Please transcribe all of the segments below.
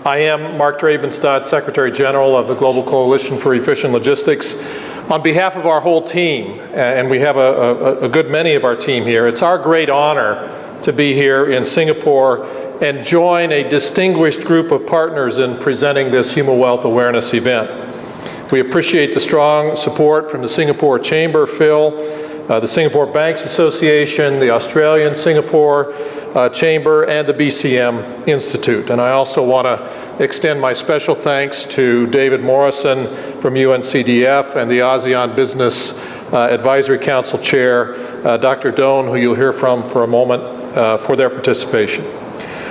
I am Mark Drabenstott, Secretary General of the Global Coalition for Efficient Logistics. On behalf of our whole team, and we have a good many of our team here, it's our great honor to be here in Singapore and join a distinguished group of partners in presenting this Human Wealth Awareness event. We appreciate the strong support from the Singapore Chamber, Phil, the Singapore Banks Association, the Australian Singapore Chamber, and the BCM Institute. And I also want to extend my special thanks to David Morrison from UNCDF and the ASEAN Business Advisory Council Chair, Dr. Doan, who you'll hear from for a moment, for their participation.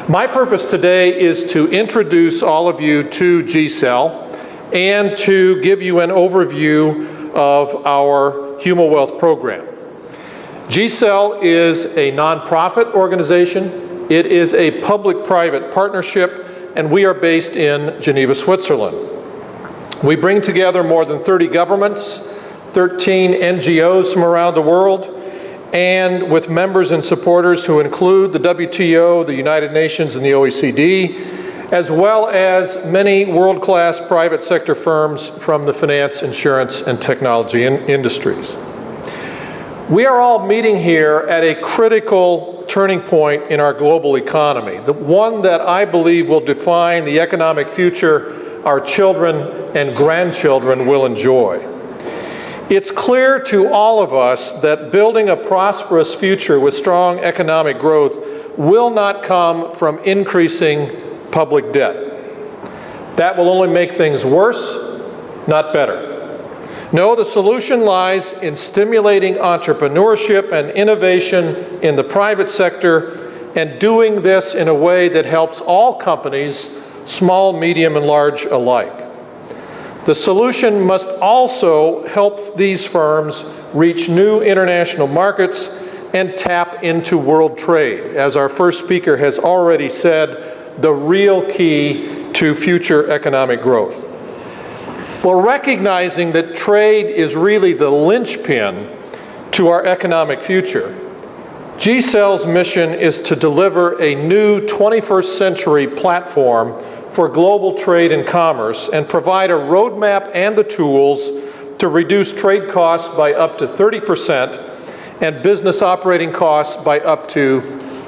My purpose today is to introduce all of you to GCEL and to give you an overview of our Human Wealth program. GCEL is a nonprofit organization. It is a public-private partnership, and we are based in Geneva, Switzerland. We bring together more than 30 governments, 13 NGOs from around the world, and with members and supporters who include the WTO, the United Nations, and the OECD, as well as many world-class private sector firms from the finance, insurance, and technology industries. We are all meeting here at a critical turning point in our global economy, the one that I believe will define the economic future our children and grandchildren will enjoy. It's clear to all of us that building a prosperous future with strong economic growth will not come from increasing public debt. That will only make things worse, not better. No, the solution lies in stimulating entrepreneurship and innovation in the private sector and doing this in a way that helps all companies, small, medium, and large alike. The solution must also help these firms reach new international markets and tap into world trade, as our first speaker has already said, the real key to future economic growth. Well, recognizing that trade is really the linchpin to our economic future, GCEL's mission is to deliver a new 21st century platform for global trade and commerce and provide a roadmap and the tools to reduce trade costs by up to 30% and business operating costs by up to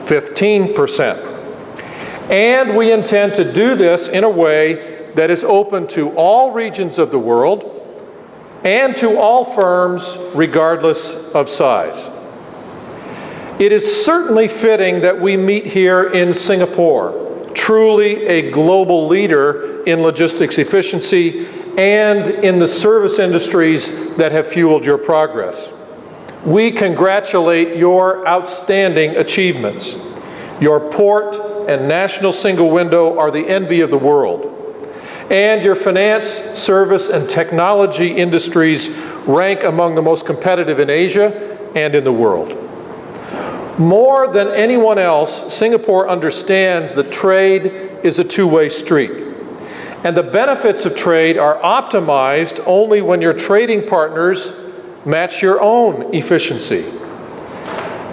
15%. And we intend to do this in a way that is open to all regions of the world and to all firms regardless of size. It is certainly fitting that we meet here in Singapore, truly a global leader in logistics efficiency and in the service industries that have fueled your progress. We congratulate your outstanding achievements. Your port and national single window are the envy of the world. And your finance, service, and technology industries rank among the most competitive in Asia and in the world. More than anyone else, Singapore understands that trade is a two-way street. And the benefits of trade are optimized only when your trading partners match your own efficiency.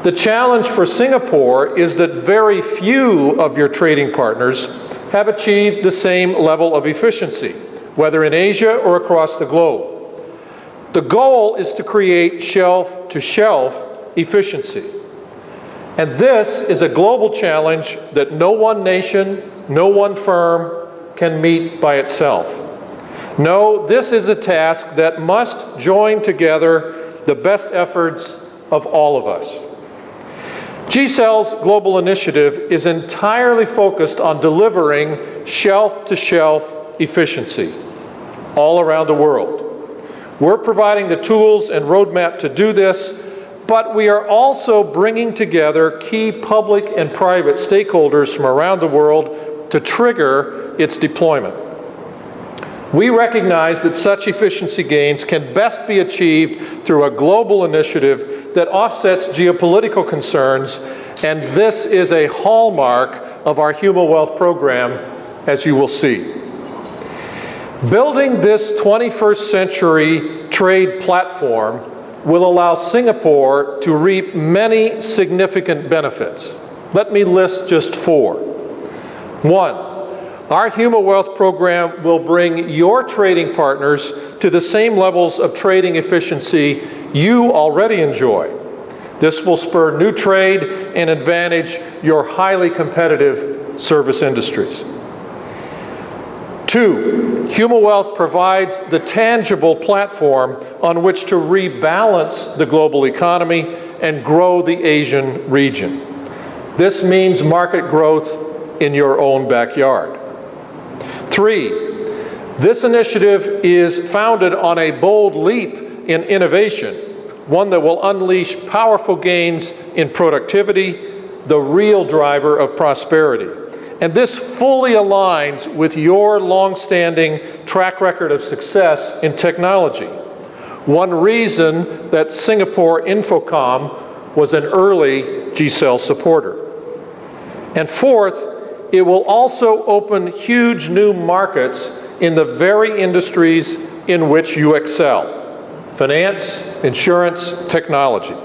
The challenge for Singapore is that very few of your trading partners have achieved the same level of efficiency, whether in Asia or across the globe. The goal is to create shelf-to-shelf efficiency. And this is a global challenge that no one nation, no one firm can meet by itself. No, this is a task that must join together the best efforts of all of us. GCEL's global initiative is entirely focused on delivering shelf-to-shelf efficiency all around the world. We're providing the tools and roadmap to do this, but we are also bringing together key public and private stakeholders from around the world to trigger its deployment. We recognize that such efficiency gains can best be achieved through a global initiative that offsets geopolitical concerns, and this is a hallmark of our Human Wealth program, as you will see. Building this 21st century trade platform will allow Singapore to reap many significant benefits. Let me list just four. One, Our Human Wealth program will bring your trading partners to the same levels of trading efficiency you already enjoy. This will spur new trade and advantage your highly competitive service industries. 2, Human Wealth provides the tangible platform on which to rebalance the global economy and grow the Asian region. This means market growth in your own backyard. 3, this initiative is founded on a bold leap in innovation, one that will unleash powerful gains in productivity, the real driver of prosperity. And this fully aligns with your long-standing track record of success in technology. One reason that Singapore Infocom was an early GCEL supporter. And fourth, it will also open huge new markets in the very industries in which you excel: finance, insurance, technology.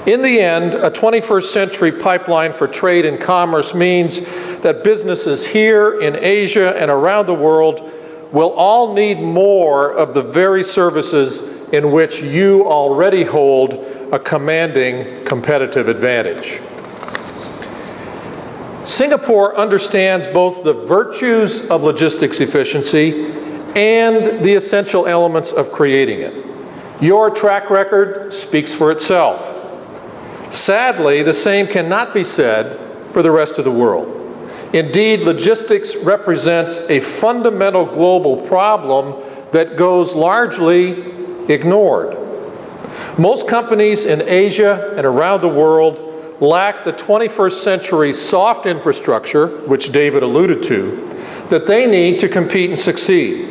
In the end, a 21st century pipeline for trade and commerce means that businesses here in Asia and around the world will all need more of the very services in which you already hold a commanding competitive advantage. Singapore understands both the virtues of logistics efficiency and the essential elements of creating it. Your track record speaks for itself. Sadly, the same cannot be said for the rest of the world. Indeed, logistics represents a fundamental global problem that goes largely ignored. Most companies in Asia and around the world lack the 21st century soft infrastructure, which David alluded to, that they need to compete and succeed.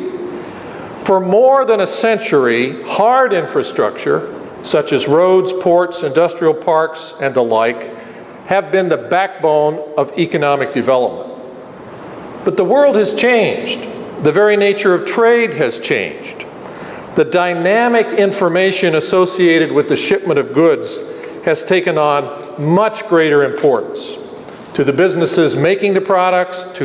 For more than a century, hard infrastructure, such as roads, ports, industrial parks, and the like, have been the backbone of economic development. But the world has changed. The very nature of trade has changed. The dynamic information associated with the shipment of goods has taken on much greater importance. To the businesses making the products, to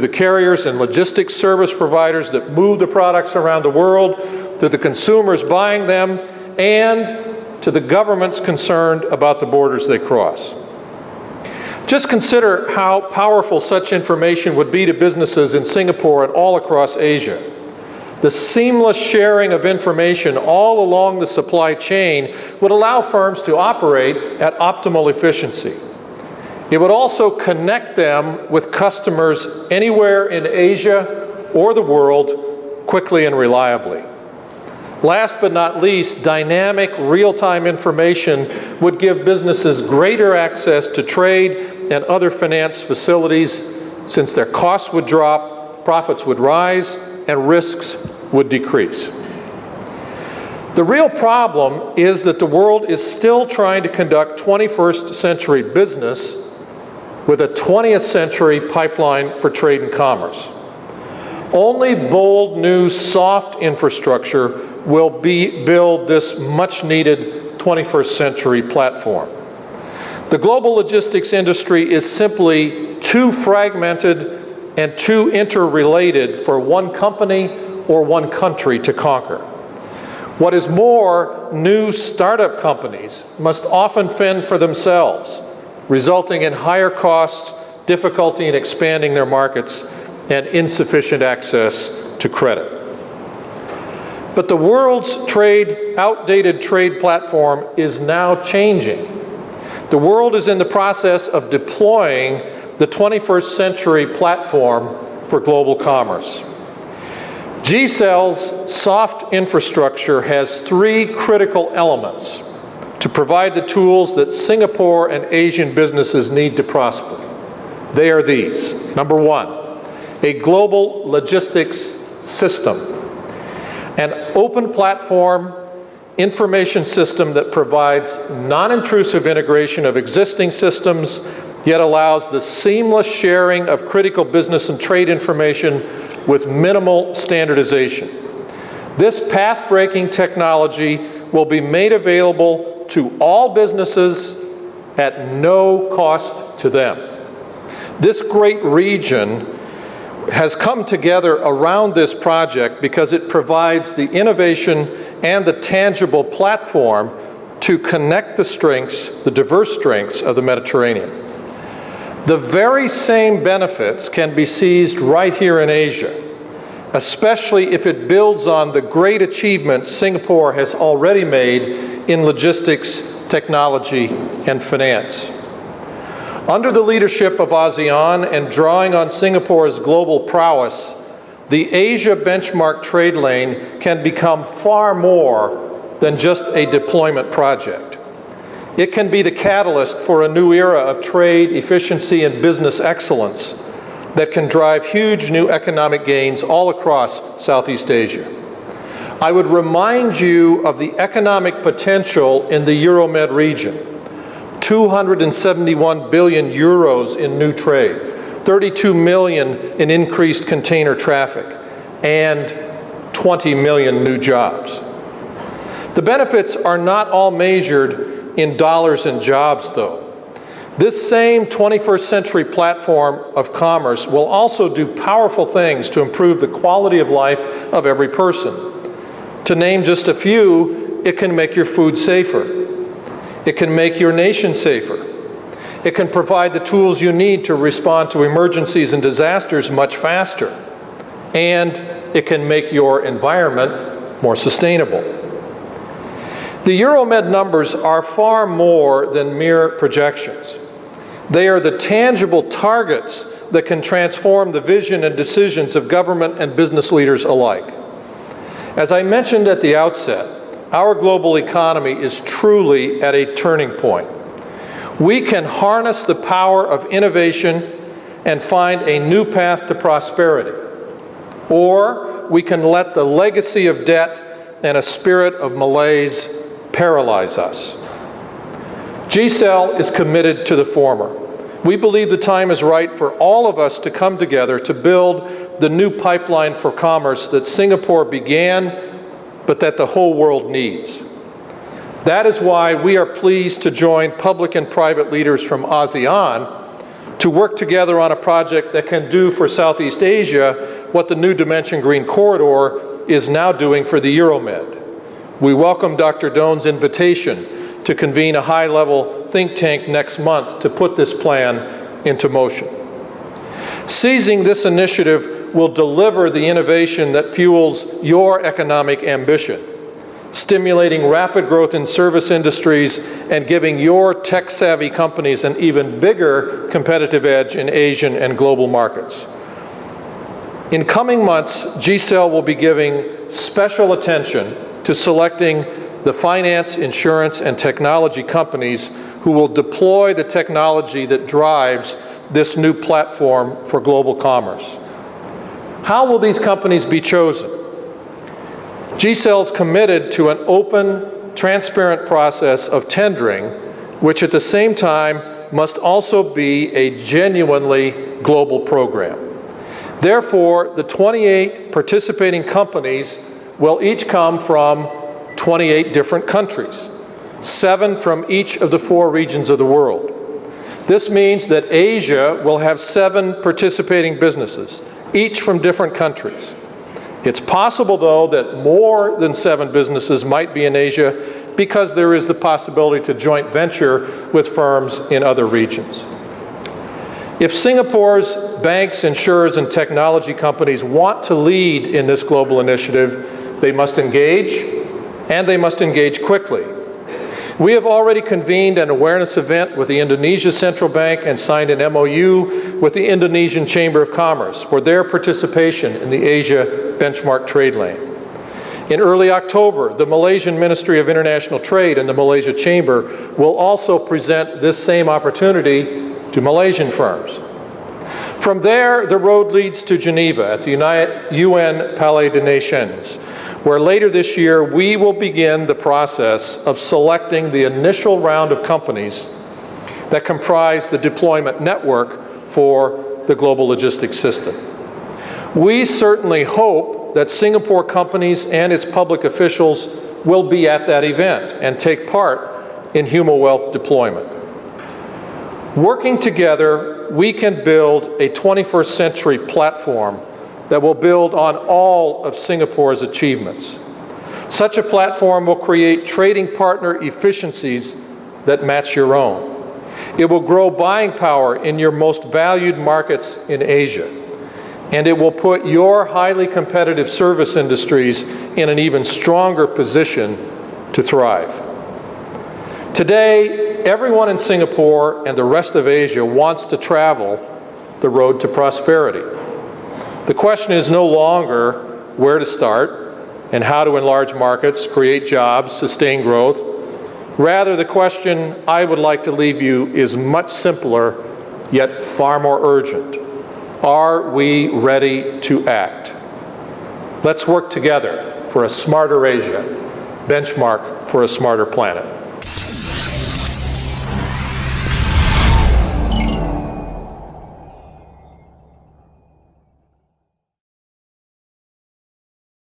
the carriers and logistics service providers that move the products around the world, to the consumers buying them, and to the governments concerned about the borders they cross. Just consider how powerful such information would be to businesses in Singapore and all across Asia. The seamless sharing of information all along the supply chain would allow firms to operate at optimal efficiency. It would also connect them with customers anywhere in Asia or the world quickly and reliably. Last but not least, dynamic real-time information would give businesses greater access to trade and other finance facilities, since their costs would drop, profits would rise, and risks would decrease. The real problem is that the world is still trying to conduct 21st century business with a 20th century pipeline for trade and commerce. Only bold new soft infrastructure will build this much-needed 21st century platform. The global logistics industry is simply too fragmented and too interrelated for one company or one country to conquer. What is more, new startup companies must often fend for themselves, resulting in higher costs, difficulty in expanding their markets, and insufficient access to credit. But the world's outdated trade platform is now changing. The world is in the process of deploying the 21st century platform for global commerce. GCEL's soft infrastructure has three critical elements to provide the tools that Singapore and Asian businesses need to prosper. They are these. Number one, a global logistics system, an open platform information system that provides non-intrusive integration of existing systems, yet allows the seamless sharing of critical business and trade information with minimal standardization. This path-breaking technology will be made available to all businesses at no cost to them. This great region has come together around this project because it provides the innovation and the tangible platform to connect the strengths, the diverse strengths of the Mediterranean. The very same benefits can be seized right here in Asia, especially if it builds on the great achievements Singapore has already made in logistics, technology, and finance. Under the leadership of ASEAN and drawing on Singapore's global prowess, the Asia benchmark trade lane can become far more than just a deployment project. It can be the catalyst for a new era of trade, efficiency, and business excellence that can drive huge new economic gains all across Southeast Asia. I would remind you of the economic potential in the Euromed region. 271 billion euros in new trade, 32 million in increased container traffic, and 20 million new jobs. The benefits are not all measured in dollars and jobs, though. This same 21st century platform of commerce will also do powerful things to improve the quality of life of every person. To name just a few, it can make your food safer. It can make your nation safer. It can provide the tools you need to respond to emergencies and disasters much faster. And it can make your environment more sustainable. The Euromed numbers are far more than mere projections. They are the tangible targets that can transform the vision and decisions of government and business leaders alike. As I mentioned at the outset, our global economy is truly at a turning point. We can harness the power of innovation and find a new path to prosperity. Or we can let the legacy of debt and a spirit of malaise paralyze us. GCEL is committed to the former. We believe the time is right for all of us to come together to build the new pipeline for commerce that Singapore began, but that the whole world needs. That is why we are pleased to join public and private leaders from ASEAN to work together on a project that can do for Southeast Asia what the New Dimension Green Corridor is now doing for the Euromed. We welcome Dr. Doan's invitation to convene a high-level think tank next month to put this plan into motion. Seizing this initiative will deliver the innovation that fuels your economic ambition, stimulating rapid growth in service industries and giving your tech-savvy companies an even bigger competitive edge in Asian and global markets. In coming months, GCEL will be giving special attention to selecting the finance, insurance, and technology companies who will deploy the technology that drives this new platform for global commerce. How will these companies be chosen? GCEL is committed to an open, transparent process of tendering, which at the same time must also be a genuinely global program. Therefore, the 28 participating companies will each come from 28 different countries, 7 from each of the 4 regions of the world. This means that Asia will have 7 participating businesses, each from different countries. It's possible, though, that more than 7 businesses might be in Asia because there is the possibility to joint venture with firms in other regions. If Singapore's banks, insurers, and technology companies want to lead in this global initiative, they must engage, and they must engage quickly. We have already convened an awareness event with the Indonesia Central Bank and signed an MOU with the Indonesian Chamber of Commerce for their participation in the Asia benchmark trade lane. In early October, the Malaysian Ministry of International Trade and the Malaysia Chamber will also present this same opportunity to Malaysian firms. From there, the road leads to Geneva at the UN Palais des Nations, where later this year we will begin the process of selecting the initial round of companies that comprise the deployment network for the global logistics system. We certainly hope that Singapore companies and its public officials will be at that event and take part in human wealth deployment. Working together, we can build a 21st century platform that will build on all of Singapore's achievements. Such a platform will create trading partner efficiencies that match your own. It will grow buying power in your most valued markets in Asia. And it will put your highly competitive service industries in an even stronger position to thrive. Today, everyone in Singapore and the rest of Asia wants to travel the road to prosperity. The question is no longer where to start and how to enlarge markets, create jobs, sustain growth. Rather, the question I would like to leave you is much simpler, yet far more urgent. Are we ready to act? Let's work together for a smarter Asia, benchmark for a smarter planet.